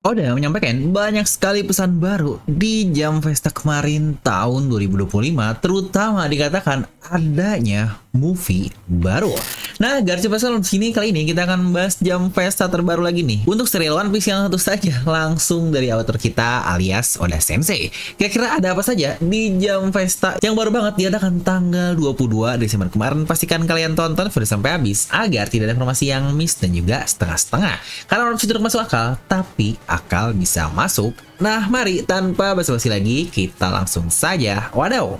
Oda menyampaikan banyak sekali pesan baru di Jam Festa kemarin tahun 2025, terutama dikatakan adanya movie baru. Nah, Garci Pasal di sini kali ini kita akan membahas Jam Festa terbaru lagi nih untuk serial One Piece yang tentu saja langsung dari author kita alias Oda Sensei. Kira-kira ada apa saja di Jam Festa yang baru banget diadakan tanggal 22 Desember kemarin? Pastikan kalian tonton video sampai habis agar tidak ada informasi yang miss dan juga setengah-setengah. Karena One Piece itu masuk akal, tapi akal bisa masuk. Nah, mari tanpa basa-basi lagi, kita langsung saja. Wadaw!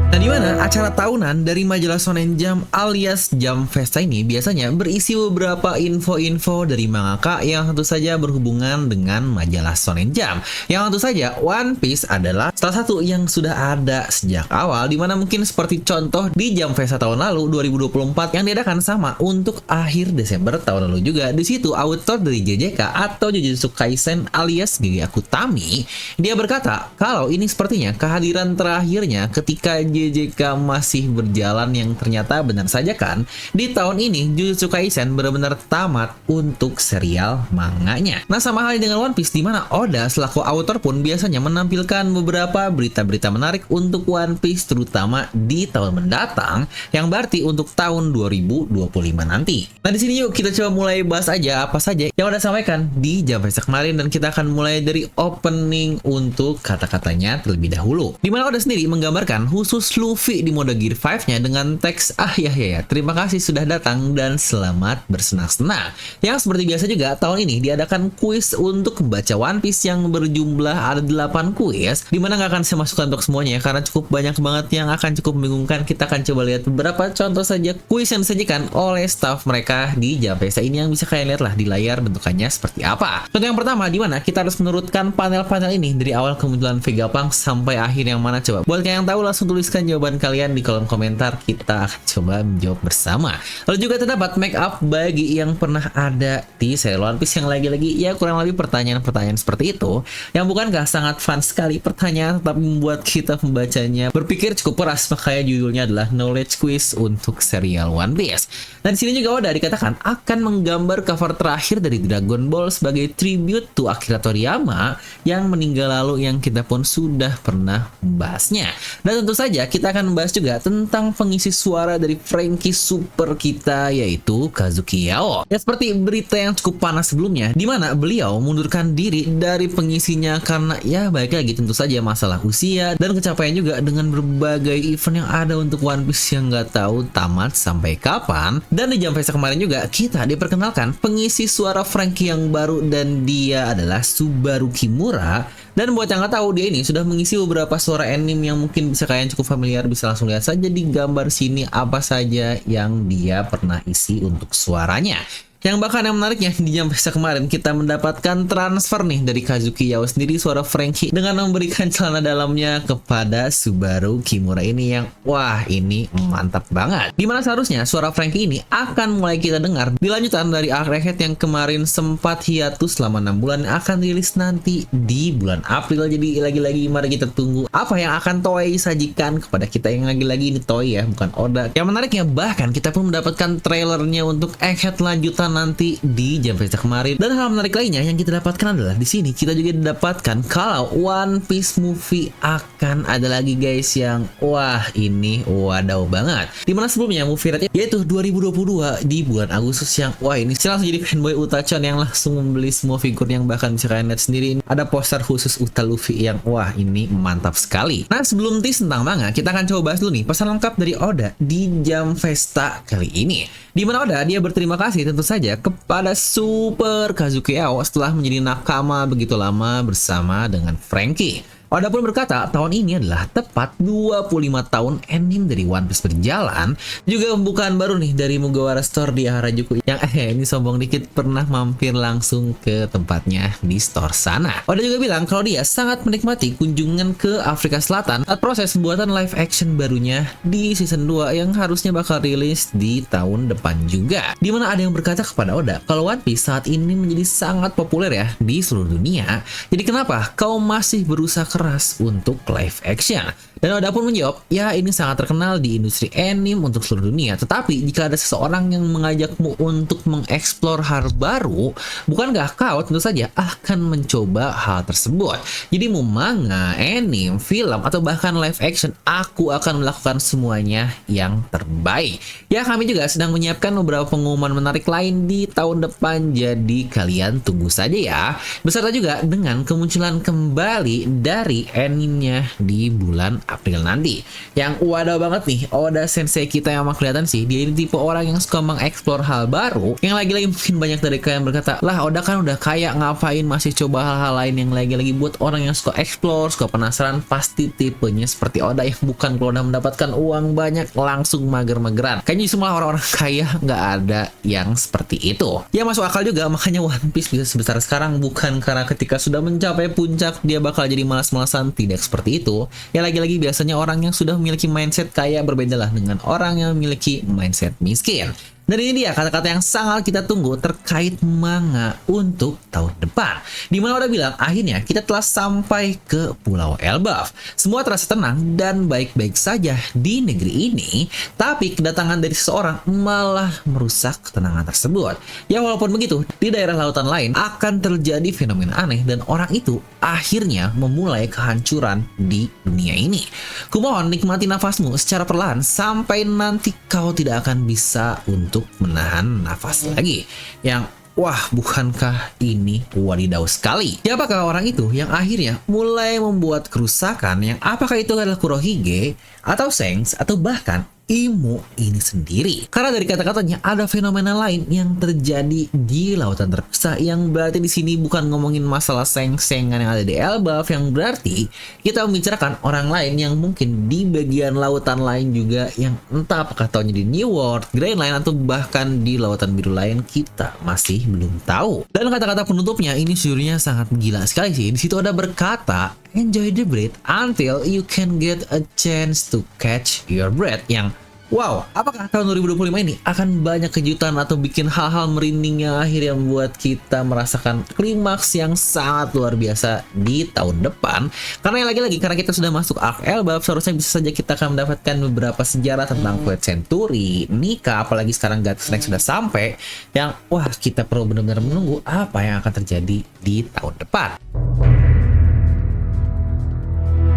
Nah, di mana acara tahunan dari majalah Shonen Jump alias Jam Festa ini biasanya berisi beberapa info-info dari mangaka yang tentu saja berhubungan dengan majalah Shonen Jump. Yang tentu saja One Piece adalah salah satu yang sudah ada sejak awal, dimana mungkin seperti contoh di Jam Festa tahun lalu 2024 yang diadakan sama untuk akhir Desember tahun lalu juga. Di situ author dari JJK atau Jujutsu Kaisen alias Gege Akutami, dia berkata kalau ini sepertinya kehadiran terakhirnya ketika JJK masih berjalan, yang ternyata benar saja kan, di tahun ini Jujutsu Kaisen benar-benar tamat untuk serial manganya. Nah, sama halnya dengan One Piece, di mana Oda selaku author pun biasanya menampilkan beberapa berita-berita menarik untuk One Piece terutama di tahun mendatang, yang berarti untuk tahun 2025 nanti. Nah, di sini yuk kita coba mulai bahas aja apa saja yang Oda sampaikan di Jam Festa kemarin, dan kita akan mulai dari opening untuk kata-katanya terlebih dahulu. Di mana Oda sendiri menggambarkan khusus Luffy di mode Gear 5-nya dengan teks ya, terima kasih sudah datang dan selamat bersenang-senang. Yang seperti biasa juga tahun ini diadakan kuis untuk membaca One Piece yang berjumlah ada 8 kuis, dimana nggak akan saya masukkan untuk semuanya ya, karena cukup banyak banget yang akan cukup membingungkan. Kita akan coba lihat beberapa contoh saja kuis yang disajikan oleh staff mereka di Jam Festa ini, yang bisa kalian lihat lah di layar bentukannya seperti apa. Contoh yang pertama, di mana kita harus menurutkan panel-panel ini dari awal kemunculan Vegapunk sampai akhir yang mana coba. Buat kalian yang tahu, langsung tuliskan jawaban kalian di kolom komentar, kita akan coba menjawab bersama. Lalu juga terdapat make up bagi yang pernah ada di serial One Piece, yang lagi-lagi ya kurang lebih pertanyaan-pertanyaan seperti itu, yang bukankah sangat fun sekali pertanyaan, tapi membuat kita pembacanya berpikir cukup keras. Makanya judulnya adalah Knowledge Quiz untuk serial One Piece. Dan di sini juga Oda dikatakan akan menggambar cover terakhir dari Dragon Ball sebagai tribute to Akira Toriyama yang meninggal lalu, yang kita pun sudah pernah membahasnya. Dan tentu saja kita akan membahas juga tentang pengisi suara dari Franky Super kita, yaitu Kazuki Yao. Ya, seperti berita yang cukup panas sebelumnya, di mana beliau mundurkan diri dari pengisinya karena ya baik lagi tentu saja masalah usia dan kecapean juga dengan berbagai event yang ada untuk One Piece yang nggak tahu tamat sampai kapan. Dan di Jam Festa kemarin juga kita diperkenalkan pengisi suara Franky yang baru, dan dia adalah Subaru Kimura. Dan buat yang nggak tahu, dia ini sudah mengisi beberapa suara anime yang mungkin bisa kalian cukup familiar. Bisa langsung lihat saja di gambar sini apa saja yang dia pernah isi untuk suaranya. Yang bahkan yang menariknya di Jam Festa kemarin kita mendapatkan transfer nih dari Kazuki Yao sendiri, suara Franky, dengan memberikan celana dalamnya kepada Subaru Kimura ini, yang wah ini mantap banget. Dimana seharusnya suara Franky ini akan mulai kita dengar di lanjutan dari Arc Rehead yang kemarin sempat hiatus selama 6 bulan, akan rilis nanti di bulan April. Jadi lagi-lagi mari kita tunggu apa yang akan Toei sajikan kepada kita, yang lagi-lagi ini Toei ya, bukan Oda. Yang menariknya bahkan kita pun mendapatkan trailernya untuk Egghead lanjutan nanti di Jam Festa kemarin. Dan hal menarik lainnya yang kita dapatkan adalah di sini kita juga dapatkan kalau One Piece movie akan ada lagi guys, yang wah ini wadaw banget. Dimana sebelumnya movie rate yaitu 2022 di bulan Agustus, yang wah ini saya langsung jadi fanboy Utachan yang langsung membeli semua figur, yang bahkan bisa kalian lihat sendiri ada poster khusus Uta Luffy yang wah ini mantap sekali. Nah, sebelum tease tentang manga, kita akan coba bahas dulu nih pesan lengkap dari Oda di Jam Festa kali ini. Dimana Oda dia berterima kasih tentu saja kepada Super Kazuki Yao setelah menjadi nakama begitu lama bersama dengan Franky. Oda pun berkata tahun ini adalah tepat 25 tahun anime dari One Piece berjalan. Juga pembukaan baru nih dari Mugiwara Store di Harajuku yang ini sombong dikit pernah mampir langsung ke tempatnya di store sana. Oda juga bilang kalau dia sangat menikmati kunjungan ke Afrika Selatan saat proses pembuatan live action barunya di season 2 yang harusnya bakal rilis di tahun depan juga. Dimana ada yang berkata kepada Oda kalau One Piece saat ini menjadi sangat populer ya di seluruh dunia. Jadi kenapa kau masih berusaha keras untuk live action? Dan Oda pun menjawab, ya ini sangat terkenal di industri anime untuk seluruh dunia. Tetapi jika ada seseorang yang mengajakmu untuk mengeksplor hal baru, bukankah kau tentu saja akan mencoba hal tersebut? Jadi mau manga, anime, film, atau bahkan live action, aku akan melakukan semuanya yang terbaik. Ya kami juga sedang menyiapkan beberapa pengumuman menarik lain di tahun depan, jadi kalian tunggu saja ya. Beserta juga dengan kemunculan kembali dari animenya di bulan April nanti. Yang wadaw banget nih, Oda Sensei kita yang emang kelihatan sih, dia ini tipe orang yang suka mengeksplor hal baru. Yang lagi-lagi mungkin banyak dari kalian berkata, lah Oda kan udah kaya, ngapain masih coba hal-hal lain. Yang lagi-lagi buat orang yang suka explore, suka penasaran, pasti tipenya seperti Oda yang bukan kalau udah mendapatkan uang banyak langsung mager-mageran. Kayaknya semua orang-orang kaya nggak ada yang seperti itu. Ya masuk akal juga, makanya One Piece bisa sebesar sekarang bukan karena ketika sudah mencapai puncak dia bakal jadi malas-malasan, tidak seperti itu. Ya lagi-lagi biasanya orang yang sudah memiliki mindset kaya berbeda lah dengan orang yang memiliki mindset miskin. Dan ini dia kata-kata yang sangat kita tunggu terkait manga untuk tahun depan. Dimana udah bilang akhirnya kita telah sampai ke Pulau Elbaf. Semua terasa tenang dan baik-baik saja di negeri ini. Tapi kedatangan dari seseorang malah merusak ketenangan tersebut. Ya walaupun begitu, di daerah lautan lain akan terjadi fenomena aneh dan orang itu akhirnya memulai kehancuran di dunia ini. Kumohon nikmati nafasmu secara perlahan sampai nanti kau tidak akan bisa untuk menahan nafas lagi. Yang wah, bukankah ini wadidaw sekali? Siapakah orang itu yang akhirnya mulai membuat kerusakan? Yang apakah itu adalah Kurohige atau Shanks atau bahkan Imo ini sendiri? Karena dari kata-katanya ada fenomena lain yang terjadi di lautan terpisah, yang berarti di sini bukan ngomongin masalah seng-sengan yang ada di Elbaf, yang berarti kita membicarakan orang lain yang mungkin di bagian lautan lain juga, yang entah apakah tahunnya di New World, Grand Line, atau bahkan di lautan biru lain, kita masih belum tahu. Dan kata-kata penutupnya ini sejujurnya sangat gila sekali sih. Di situ ada berkata, enjoy the breath until you can get a chance to catch your breath. Yang wow, apakah tahun 2025 ini akan banyak kejutan atau bikin hal-hal merinding yang akhirnya membuat kita merasakan klimaks yang sangat luar biasa di tahun depan? Karena yang lagi-lagi, karena kita sudah masuk arc Elbaf, seharusnya bisa saja kita akan mendapatkan beberapa sejarah tentang Fate Century, Nika, apalagi sekarang God Snake sudah sampai, yang wah, kita perlu benar-benar menunggu apa yang akan terjadi di tahun depan.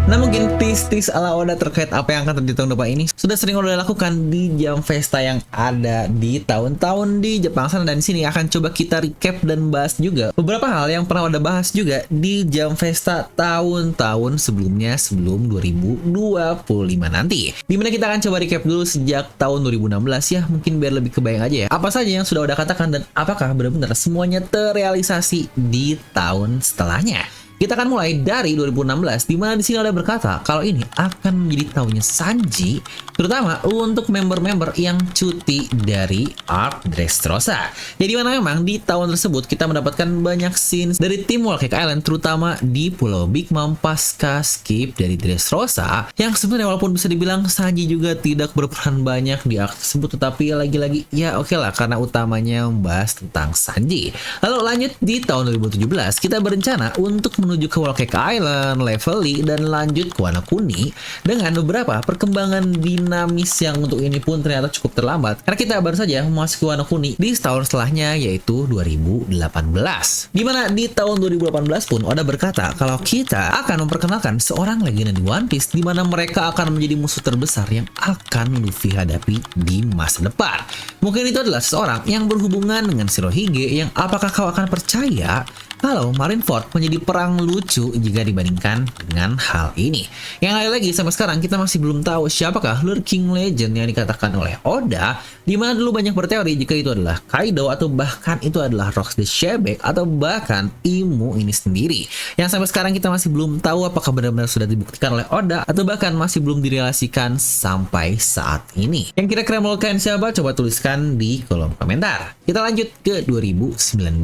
Nah mungkin tis-tis ala Oda terkait apa yang akan terjadi tahun depan ini sudah sering Oda lakukan di Jam Festa yang ada di tahun-tahun di Jepang sana, dan di sini akan coba kita recap dan bahas juga beberapa hal yang pernah Oda bahas juga di Jam Festa tahun-tahun sebelumnya, sebelum 2025 nanti. Dimana kita akan coba recap dulu sejak tahun 2016 ya, mungkin biar lebih kebayang aja ya apa saja yang sudah Oda katakan dan apakah benar-benar semuanya terrealisasi di tahun setelahnya. Kita akan mulai dari 2016, di mana di sini ada berkata kalau ini akan menjadi tahunnya Sanji, terutama untuk member-member yang cuti dari Arc Dressrosa. Jadi mana memang di tahun tersebut kita mendapatkan banyak scenes dari tim Whole Cake Island, terutama di Pulau Big Mom pasca skip dari Dressrosa, yang sebenarnya walaupun bisa dibilang Sanji juga tidak berperan banyak di arc tersebut, tetapi lagi-lagi ya oke lah karena utamanya membahas tentang Sanji. Lalu lanjut di tahun 2017, kita berencana untuk menuju ke Whole Cake Island, Levelly, dan lanjut ke Wano Kuni dengan beberapa perkembangan dinamis yang untuk ini pun ternyata cukup terlambat karena kita baru saja memasuki Wano Kuni di tahun setelahnya, yaitu 2018. Dimana di tahun 2018 pun Oda berkata kalau kita akan memperkenalkan seorang legenda di One Piece, dimana mereka akan menjadi musuh terbesar yang akan Luffy hadapi di masa depan. Mungkin itu adalah seseorang yang berhubungan dengan Shirohige, yang apakah kau akan percaya kalau Marineford menjadi perang lucu jika dibandingkan dengan hal ini. Yang lagi-lagi sampai sekarang kita masih belum tahu siapakah Lurking Legend yang dikatakan oleh Oda, di mana dulu banyak berteori jika itu adalah Kaido atau bahkan itu adalah Rox the Shebek atau bahkan Imu ini sendiri. Yang sampai sekarang kita masih belum tahu apakah benar-benar sudah dibuktikan oleh Oda atau bahkan masih belum direlasikan sampai saat ini. Yang kira-kira menurut kalian siapa? Coba tuliskan di kolom komentar. Kita lanjut ke 2019,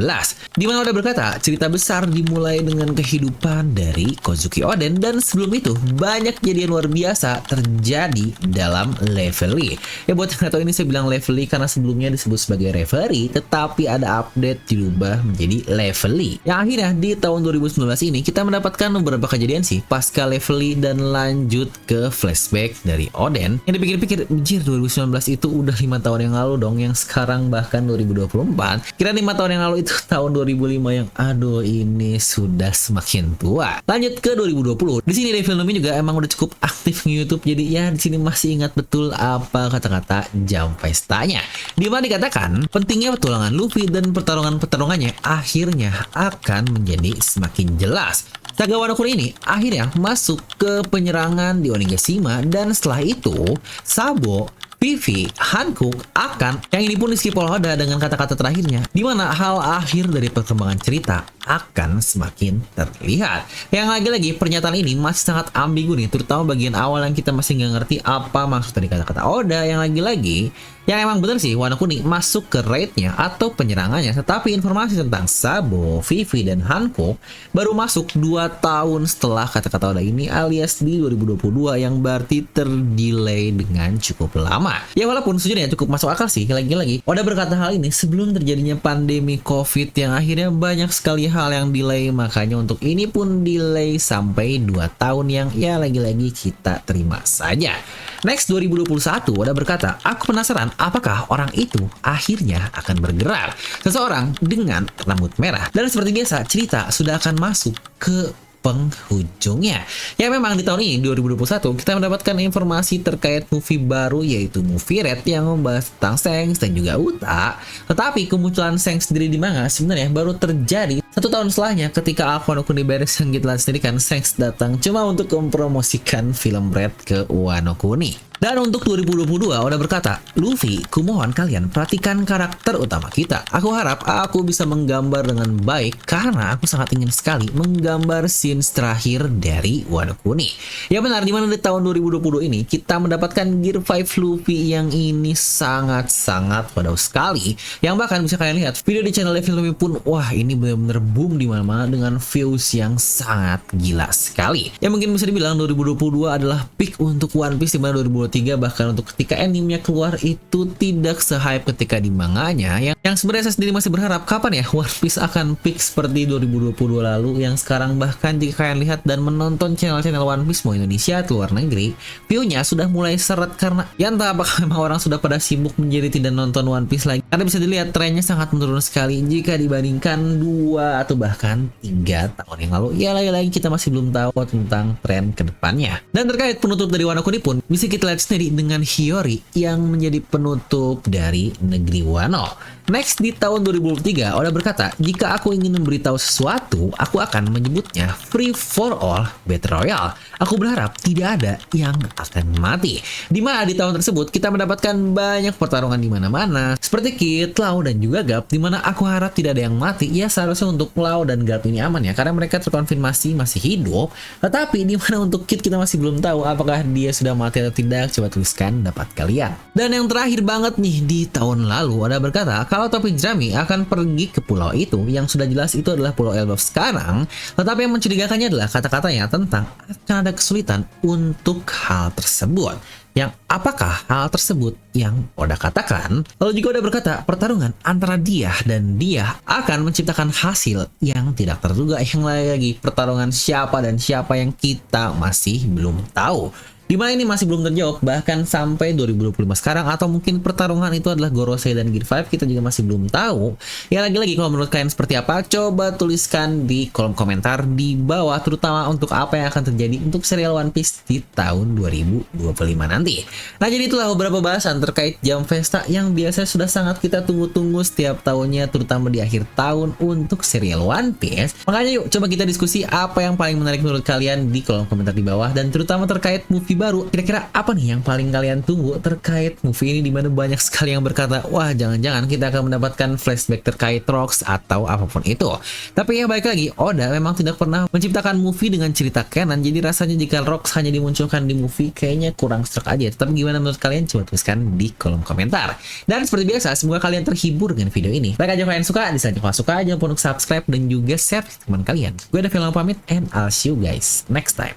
di mana Oda berkata cerita besar dimulai dengan kehidupan dari Kozuki Oden, dan sebelum itu banyak kejadian luar biasa terjadi dalam Levelly. Ya buat yang nggak tahu, ini saya bilang Levelly karena sebelumnya disebut sebagai Reverie, tetapi ada update dirubah menjadi Levelly. Yang akhirnya di tahun 2019 ini kita mendapatkan beberapa kejadian sih pasca Levelly dan lanjut ke flashback dari Oden. Yang dipikir-pikir, jir 2019 itu udah 5 tahun yang lalu dong, yang sekarang bahkan 2024. Kira 5 tahun yang lalu itu tahun 2005 yang aduh ini sudah semakin tua. Lanjut ke 2020. Di sini Devil Numi juga emang udah cukup aktif di YouTube, jadi ya di sini masih ingat betul apa kata-kata Jam Pestanya. Di mana dikatakan pentingnya petualangan Luffy dan pertarungannya akhirnya akan menjadi semakin jelas. Saga Wano Kuni ini akhirnya masuk ke penyerangan di Onigashima, dan setelah itu Sabo, Vivi, Hancock akan, yang ini pun diskip oleh Oda dengan kata-kata terakhirnya, di mana hal akhir dari perkembangan cerita akan semakin terlihat. Yang lagi-lagi pernyataan ini masih sangat ambigu nih, terutama bagian awal yang kita masih nggak ngerti apa maksud dari kata-kata Oda. Yang lagi-lagi yang emang bener sih Wano Kuni masuk ke raidnya atau penyerangannya, tetapi informasi tentang Sabo, Vivi, dan Hancock baru masuk 2 tahun setelah kata-kata Oda ini, alias di 2022, yang berarti terdelay dengan cukup lama. Ya walaupun sejujurnya cukup masuk akal sih, lagi-lagi Oda berkata hal ini sebelum terjadinya pandemi COVID yang akhirnya banyak sekali hal yang delay, makanya untuk ini pun delay sampai 2 tahun yang ya lagi-lagi kita terima saja. Next 2021 Oda berkata, aku penasaran apakah orang itu akhirnya akan bergerak. Seseorang dengan rambut merah. Dan seperti biasa cerita sudah akan masuk ke penghujungnya. Ya memang di tahun ini 2021 kita mendapatkan informasi terkait movie baru, yaitu movie Red yang membahas tentang Shanks dan juga Uta. Tetapi kemunculan Shanks sendiri di manga sebenarnya baru terjadi 1 tahun setelahnya, ketika Wano Kuni beres yang kita lihat sendiri kan Shanks datang cuma untuk mempromosikan film Red ke Wano Kuni. Dan untuk 2022, Oda berkata, Luffy, kumohon kalian perhatikan karakter utama kita. Aku harap aku bisa menggambar dengan baik karena aku sangat ingin sekali menggambar scenes terakhir dari Wano Kuni. Ya benar, dimana di tahun 2020 ini kita mendapatkan Gear 5 Luffy yang ini sangat-sangat padau sekali. Yang bahkan bisa kalian lihat video di channel Devil Numi pun, wah ini benar-benar boom di mana-mana dengan views yang sangat gila sekali. Ya mungkin bisa dibilang 2022 adalah peak untuk One Piece, di mana 2023 bahkan untuk ketika animenya keluar itu tidak se-hype ketika di manganya, yang sebenarnya saya sendiri masih berharap kapan ya One Piece akan peak seperti 2022 lalu, yang sekarang bahkan jika kalian lihat dan menonton channel-channel One Piece mau Indonesia atau luar negeri, view-nya sudah mulai seret karena ya entah apakah memang orang sudah pada sibuk menjadi tidak nonton One Piece lagi, karena bisa dilihat trennya sangat menurun sekali jika dibandingkan 2 atau bahkan 3 tahun yang lalu. Ya lagi-lagi kita masih belum tahu tentang tren kedepannya. Dan terkait penutup dari Wano Kuni pun bisa kita lihat sendiri dengan Hiyori yang menjadi penutup dari negeri Wano. Next di tahun 2023 Oda berkata, jika aku ingin memberitahu sesuatu, aku akan menyebutnya Free for All Battle Royale. Aku berharap tidak ada yang akan mati. Di mana di tahun tersebut kita mendapatkan banyak pertarungan di mana-mana, seperti Kid, Lau, dan juga Garp, di mana aku harap tidak ada yang mati. Ya seharusnya untuk Lau dan Garp ini aman ya, karena mereka terkonfirmasi masih hidup. Tetapi di mana untuk Kid kita masih belum tahu apakah dia sudah mati atau tidak. Coba tuliskan dapat kalian. Dan yang terakhir banget nih, di tahun lalu Oda berkata kalau topi jerami akan pergi ke pulau itu, yang sudah jelas itu adalah Pulau Elbaf sekarang. Tetapi yang mencurigakannya adalah kata-katanya tentang akan ada kesulitan untuk hal tersebut. Yang apakah hal tersebut yang Oda katakan? Lalu juga Oda berkata pertarungan antara dia dan dia akan menciptakan hasil yang tidak terduga. Yang lagi pertarungan siapa dan siapa yang kita masih belum tahu. Dimana ini masih belum terjawab, bahkan sampai 2025 sekarang, atau mungkin pertarungan itu adalah Gorosei dan Gear 5, kita juga masih belum tahu. Ya lagi-lagi kalau menurut kalian seperti apa, coba tuliskan di kolom komentar di bawah, terutama untuk apa yang akan terjadi untuk serial One Piece di tahun 2025 nanti. Nah, jadi itulah beberapa bahasan terkait Jump Festa yang biasanya sudah sangat kita tunggu-tunggu setiap tahunnya, terutama di akhir tahun untuk serial One Piece. Makanya yuk coba kita diskusi apa yang paling menarik menurut kalian di kolom komentar di bawah, dan terutama terkait movie baru. Kira-kira apa nih yang paling kalian tunggu terkait movie ini, dimana banyak sekali yang berkata, wah jangan-jangan kita akan mendapatkan flashback terkait Rocks atau apapun itu. Tapi ya balik lagi, Oda memang tidak pernah menciptakan movie dengan cerita canon, jadi rasanya jika Rocks hanya dimunculkan di movie kayaknya kurang serak aja. Tapi gimana menurut kalian? Coba tuliskan di kolom komentar. Dan seperti biasa, semoga kalian terhibur dengan video ini. Like aja kalau kalian suka, dislike kalau suka, jangan lupa untuk subscribe dan juga share ke teman kalian. Gue udah film pamit, and I'll see you guys next time.